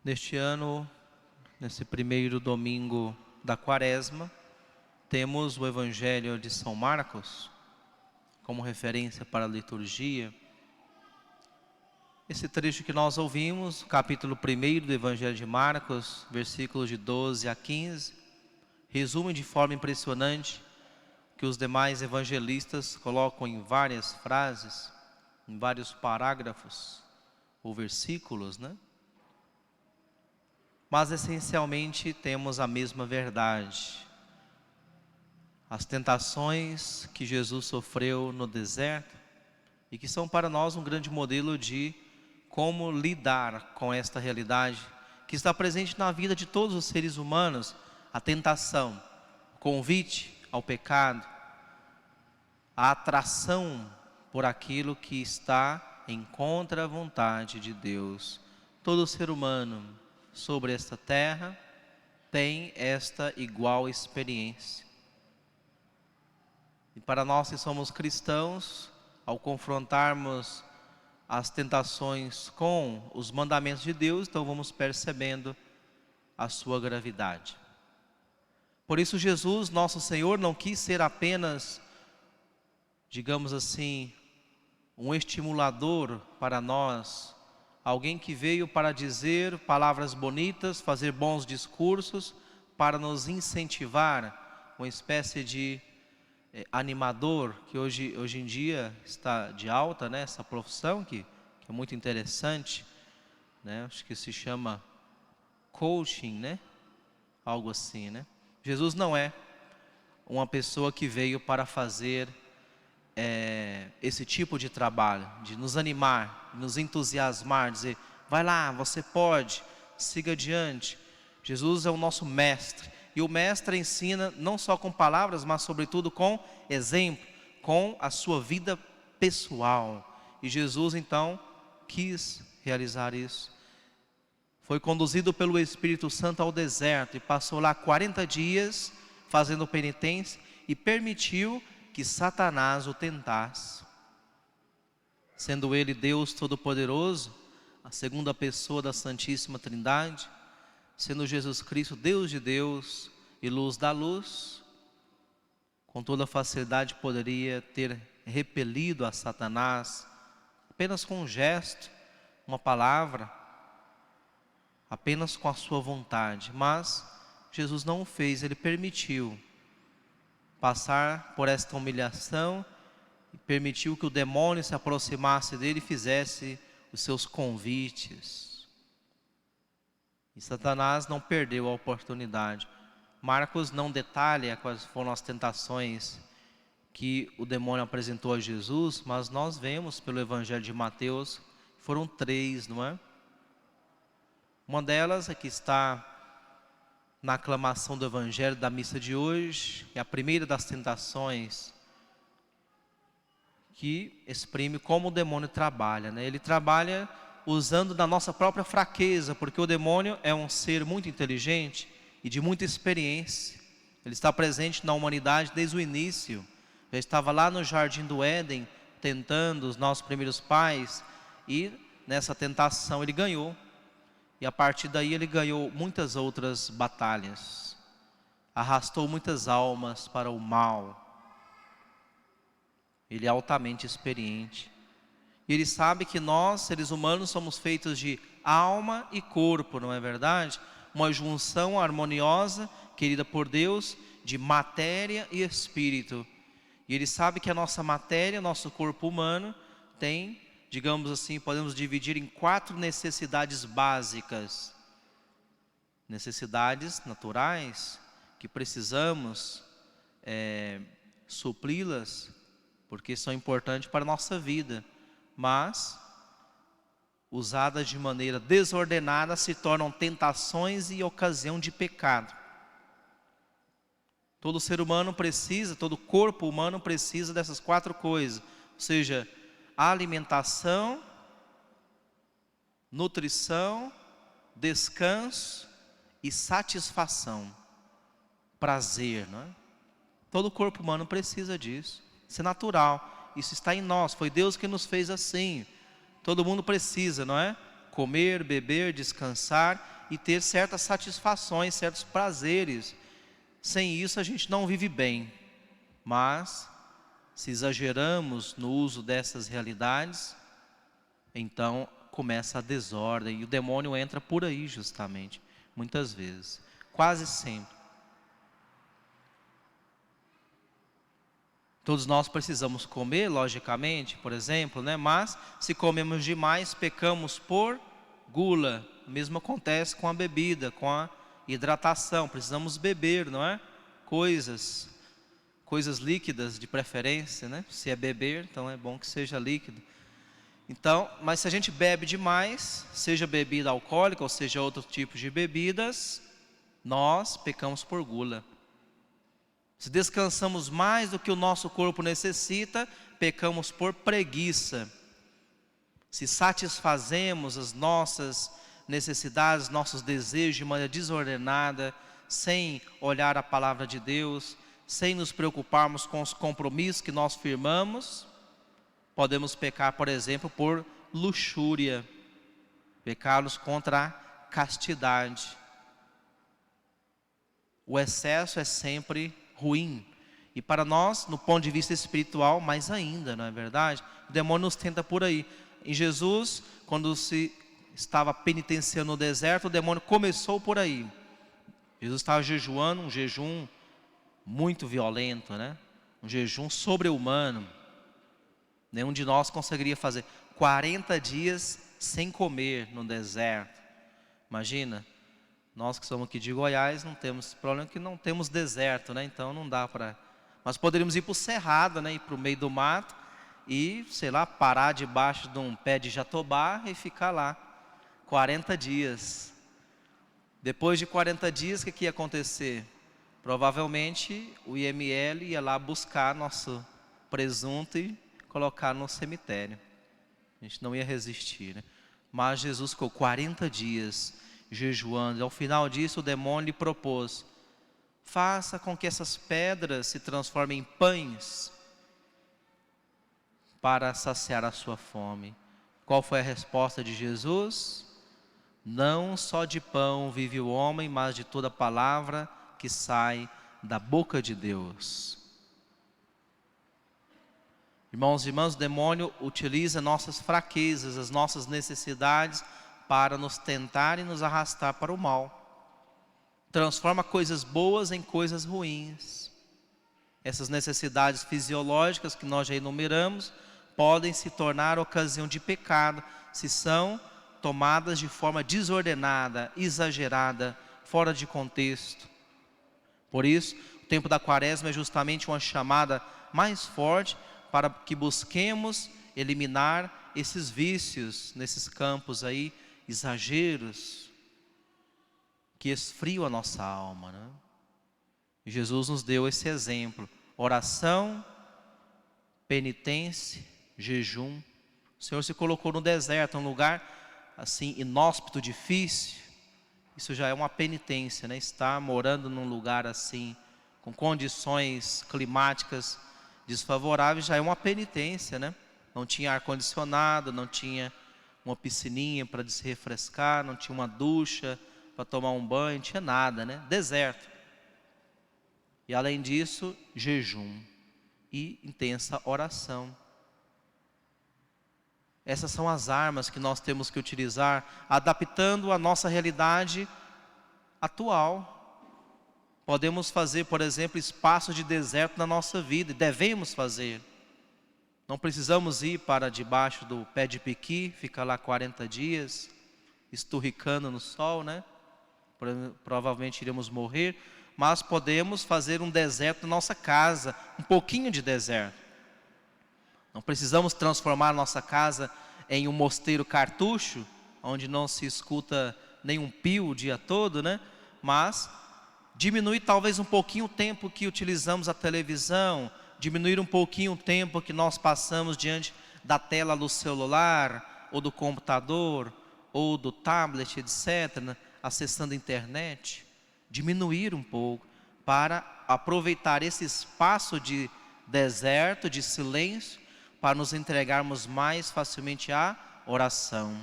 Neste ano, nesse primeiro domingo da Quaresma, temos o Evangelho de São Marcos como referência para a liturgia. Esse trecho que nós ouvimos, capítulo 1 do Evangelho de Marcos, versículos de 12 a 15, resume de forma impressionante que os demais evangelistas colocam em várias frases, em vários parágrafos ou versículos, né? Mas essencialmente temos a mesma verdade. As tentações que Jesus sofreu no deserto e que são para nós um grande modelo de como lidar com esta realidade que está presente na vida de todos os seres humanos, a tentação, o convite ao pecado, a atração por aquilo que está em contra a vontade de Deus. Todo ser humano sobre esta terra tem esta igual experiência. E para nós que somos cristãos, ao confrontarmos as tentações com os mandamentos de Deus, então vamos percebendo a sua gravidade. Por isso Jesus, nosso Senhor, não quis ser apenas, digamos assim, um estimulador para nós, alguém que veio para dizer palavras bonitas, fazer bons discursos, para nos incentivar, uma espécie de animador, que hoje em dia está de alta, né, essa profissão que é muito interessante, né, acho que se chama coaching, né, algo assim, né. Jesus não é uma pessoa que veio para fazer esse tipo de trabalho, de nos animar, nos entusiasmar, dizer, vai lá, você pode, siga adiante. Jesus é o nosso mestre, e o mestre ensina não só com palavras, mas sobretudo com exemplo, com a sua vida pessoal. E Jesus então quis realizar isso. Foi conduzido pelo Espírito Santo ao deserto e passou lá 40 dias fazendo penitência e permitiu que Satanás o tentasse. Sendo ele Deus Todo-Poderoso, a segunda pessoa da Santíssima Trindade, sendo Jesus Cristo Deus de Deus e luz da luz, com toda facilidade poderia ter repelido a Satanás, apenas com um gesto, uma palavra, apenas com a sua vontade. Mas Jesus não o fez, ele permitiu passar por esta humilhação e permitiu que o demônio se aproximasse dele e fizesse os seus convites. E Satanás não perdeu a oportunidade. Marcos não detalha quais foram as tentações que o demônio apresentou a Jesus, mas nós vemos pelo Evangelho de Mateus, foram 3, não é? Uma delas é que está na aclamação do Evangelho da missa de hoje, é a primeira das tentações que exprime como o demônio trabalha, né? Ele trabalha usando da nossa própria fraqueza, porque o demônio é um ser muito inteligente e de muita experiência. Ele está presente na humanidade desde o início. Já estava lá no Jardim do Éden, tentando os nossos primeiros pais, e nessa tentação ele ganhou. E a partir daí ele ganhou muitas outras batalhas. Arrastou muitas almas para o mal. Ele é altamente experiente. E ele sabe que nós, seres humanos, somos feitos de alma e corpo, não é verdade? Uma junção harmoniosa, querida por Deus, de matéria e espírito. E ele sabe que a nossa matéria, nosso corpo humano, tem, digamos assim, podemos dividir em 4 necessidades básicas. Necessidades naturais, que precisamos supri-las, porque são importantes para a nossa vida. Mas, usadas de maneira desordenada, se tornam tentações e ocasião de pecado. Todo ser humano precisa, todo corpo humano precisa dessas 4 coisas. Ou seja, alimentação, nutrição, descanso e satisfação. Prazer, não é? Todo corpo humano precisa disso. Isso é natural. Isso está em nós. Foi Deus que nos fez assim. Todo mundo precisa, não é? comer, beber, descansar e ter certas satisfações, certos prazeres. Sem isso a gente não vive bem. Mas, se exageramos no uso dessas realidades, então começa a desordem. E o demônio entra por aí justamente, muitas vezes, quase sempre. Todos nós precisamos comer, logicamente, por exemplo, né? Mas se comemos demais, pecamos por gula. O mesmo acontece com a bebida, com a hidratação. Precisamos beber, não é? Coisas líquidas de preferência, né? Se é beber, então é bom que seja líquido. Então, mas se a gente bebe demais, seja bebida alcoólica ou seja outro tipo de bebidas, nós pecamos por gula. Se descansamos mais do que o nosso corpo necessita, pecamos por preguiça. Se satisfazemos as nossas necessidades, nossos desejos de maneira desordenada, sem olhar a palavra de Deus, sem nos preocuparmos com os compromissos que nós firmamos, podemos pecar, por exemplo, por luxúria, pecados contra a castidade. O excesso é sempre ruim. E para nós, no ponto de vista espiritual, mais ainda, não é verdade? O demônio nos tenta por aí. Em Jesus, quando se estava penitenciando no deserto, o demônio começou por aí. Jesus estava jejuando, um jejum muito violento, né? Um jejum sobre-humano. Nenhum de nós conseguiria fazer 40 dias sem comer no deserto. Imagina. Nós que somos aqui de Goiás, não temos problema que não temos deserto, né? Então não dá para... Mas poderíamos ir para o cerrado, né? Ir para o meio do mato e, sei lá, parar debaixo de um pé de jatobá e ficar lá 40 dias. Depois de 40 dias, o que ia acontecer? Provavelmente o IML ia lá buscar nosso presunto e colocar no cemitério. A gente não ia resistir, né? Mas Jesus ficou 40 dias jejuando. Ao final disso, o demônio lhe propôs: faça com que essas pedras se transformem em pães para saciar a sua fome. Qual foi a resposta de Jesus? Não só de pão vive o homem, mas de toda palavra que sai da boca de Deus. Irmãos e irmãs, o demônio utiliza nossas fraquezas, as nossas necessidades para nos tentar e nos arrastar para o mal. Transforma coisas boas em coisas ruins. Essas necessidades fisiológicas que nós já enumeramos podem se tornar ocasião de pecado se são tomadas de forma desordenada, exagerada, fora de contexto. Por isso, o tempo da Quaresma é justamente uma chamada mais forte para que busquemos eliminar esses vícios nesses campos aí, exageros que esfriam a nossa alma, né? E Jesus nos deu esse exemplo: oração, penitência, jejum. O Senhor se colocou no deserto, um lugar assim inóspito, difícil. Isso já é uma penitência, né? Estar morando num lugar assim, com condições climáticas desfavoráveis, já é uma penitência, né? Não tinha ar-condicionado, não tinha uma piscininha para se refrescar, não tinha uma ducha para tomar um banho, não tinha nada, né? Deserto. E além disso, jejum e intensa oração. Essas são as armas que nós temos que utilizar, adaptando a nossa realidade atual. Podemos fazer, por exemplo, espaço de deserto na nossa vida, e devemos fazer. Não precisamos ir para debaixo do pé de piqui, ficar lá 40 dias, esturricando no sol, né? Provavelmente iremos morrer, mas podemos fazer um deserto na nossa casa, um pouquinho de deserto. Não precisamos transformar nossa casa em um mosteiro cartucho, onde não se escuta nenhum pio o dia todo, né? Mas diminuir talvez um pouquinho o tempo que utilizamos a televisão, diminuir um pouquinho o tempo que nós passamos diante da tela do celular, ou do computador, ou do tablet, etc., né? Acessando a internet. Diminuir um pouco para aproveitar esse espaço de deserto, de silêncio, para nos entregarmos mais facilmente à oração.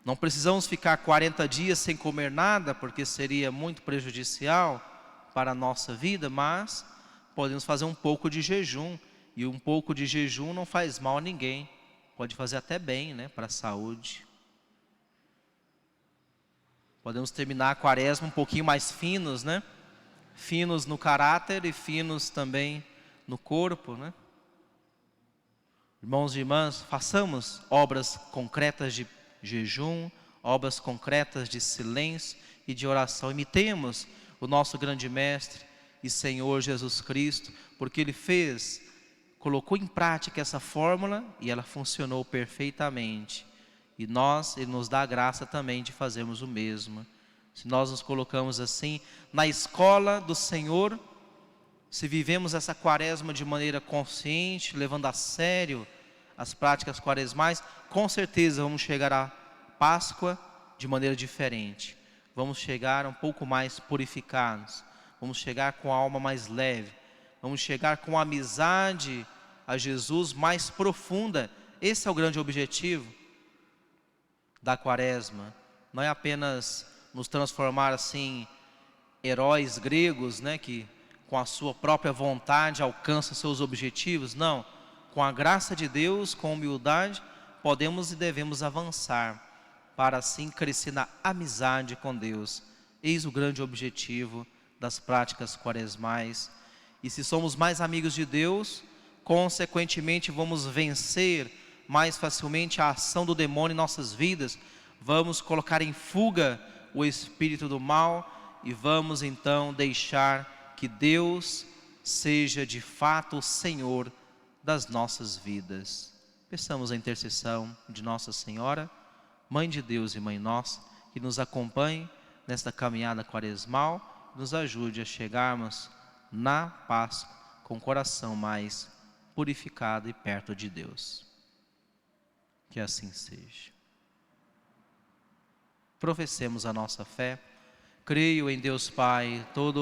Não precisamos ficar 40 dias sem comer nada, porque seria muito prejudicial para a nossa vida, mas podemos fazer um pouco de jejum. E um pouco de jejum não faz mal a ninguém. Pode fazer até bem, né, para a saúde. Podemos terminar a quaresma um pouquinho mais finos, né? Finos no caráter e finos também no corpo, né? Irmãos e irmãs, façamos obras concretas de jejum, obras concretas de silêncio e de oração. Imitemos o nosso grande Mestre e Senhor Jesus Cristo, porque Ele colocou em prática essa fórmula e ela funcionou perfeitamente. E Ele nos dá a graça também de fazermos o mesmo. Se nós nos colocamos assim, na escola do Senhor, se vivemos essa quaresma de maneira consciente, levando a sério as práticas quaresmais, com certeza vamos chegar à Páscoa de maneira diferente. Vamos chegar um pouco mais purificados, vamos chegar com a alma mais leve, vamos chegar com a amizade a Jesus mais profunda. Esse é o grande objetivo da quaresma. Não é apenas nos transformar assim, heróis gregos, né, que com a sua própria vontade alcançam seus objetivos. Não, com a graça de Deus, com humildade, podemos e devemos avançar, para assim crescer na amizade com Deus. Eis o grande objetivo das práticas quaresmais. E se somos mais amigos de Deus, consequentemente vamos vencer mais facilmente a ação do demônio em nossas vidas, vamos colocar em fuga o espírito do mal e vamos então deixar que Deus seja de fato o Senhor das nossas vidas. Peçamos a intercessão de Nossa Senhora, Mãe de Deus e Mãe Nossa, que nos acompanhe nesta caminhada quaresmal, nos ajude a chegarmos na Páscoa com o coração mais purificado e perto de Deus. Que assim seja. Professemos a nossa fé. Creio em Deus Pai, todo